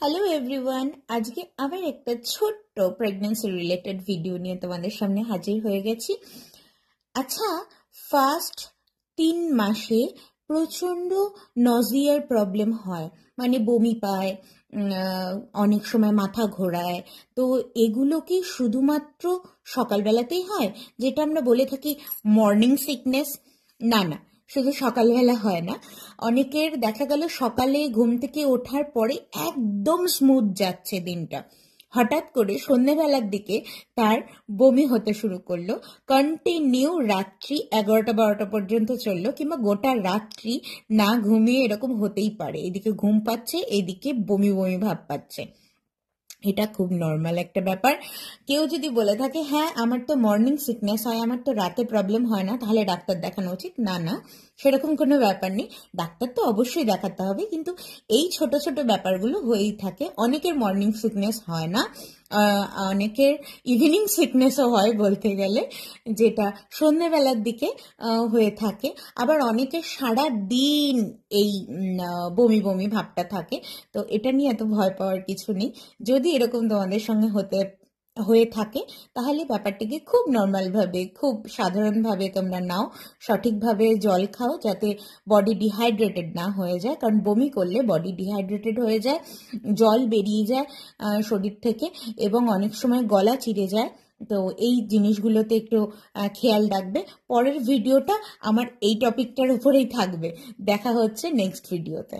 Hello everyone, আজকে আবার একটা ছোট্ট প্রেগন্যান্সি রিলেটেড ভিডিও নিয়ে তোমাদের সামনে হাজির হয়ে গেছি। আচ্ছা, ফার্স্ট 3 মাসে প্রচণ্ড নজিয়ার প্রবলেম হয়, মানে বমি পায়, অনেক সময় মাথা ঘোরায়। তো এগুলো কি শুধুমাত্র সকালবেলাতেই হয়, যেটা আমরা বলে থাকি মর্নিং সিকনেস? না না, শুধু সকালবেলা হয় না। অনেকের দেখা গেল সকালে ঘুম থেকে ওঠার পরে একদম স্মুথ যাচ্ছে দিনটা, হঠাৎ করে সন্ধ্যেবেলার দিকে তার বমি হতে শুরু করলো। কন্টিনিউ রাত্রি 11টা 12টা পর্যন্ত চললো, কিংবা গোটা রাত্রি না ঘুমিয়ে এরকম হতেই পারে, এদিকে ঘুম পাচ্ছে এদিকে বমি বমি ভাব পাচ্ছে। এটা খুব নর্মাল একটা ব্যাপার। কেউ যদি বলে থাকে হ্যাঁ আমার তো মর্নিং সিকনেস হয়, আমার তো রাতে প্রবলেম হয় না, তাহলে ডাক্তার দেখানো উচিত, না না, সেরকম কোনো ব্যাপার নেই। ডাক্তার তো অবশ্যই দেখাতে হবে, কিন্তু এই ছোট ছোট ব্যাপারগুলো হয়েই থাকে। অনেকের মর্নিং সিকনেস হয় না, অনেকের ইভিনিং সিকনেসও হয় বলতে গেলে, যেটা সন্ধ্যেবেলার দিকে হয়ে থাকে। আবার অনেকের সারা দিন এই বমি বমি ভাবটা থাকে। তো এটা নিয়ে এত ভয় পাওয়ার কিছু নেই। যদি এরকম তোমাদের সঙ্গে হয়ে থাকে, তাহলে ব্যাপারটিকে খুব নর্মালভাবে, খুব সাধারণভাবে তোমরা নাও। সঠিকভাবে জল খাও, যাতে বডি ডিহাইড্রেটেড না হয়ে যায়, কারণ বমি করলে বডি ডিহাইড্রেটেড হয়ে যায়, জল বেরিয়ে যায় শরীর থেকে, এবং অনেক সময় গলা চিড়ে যায়। তো এই জিনিসগুলোতে একটু খেয়াল রাখবে। পরের ভিডিওটা আমার এই টপিকটার উপরেই থাকবে। দেখা হচ্ছে নেক্সট ভিডিওতে।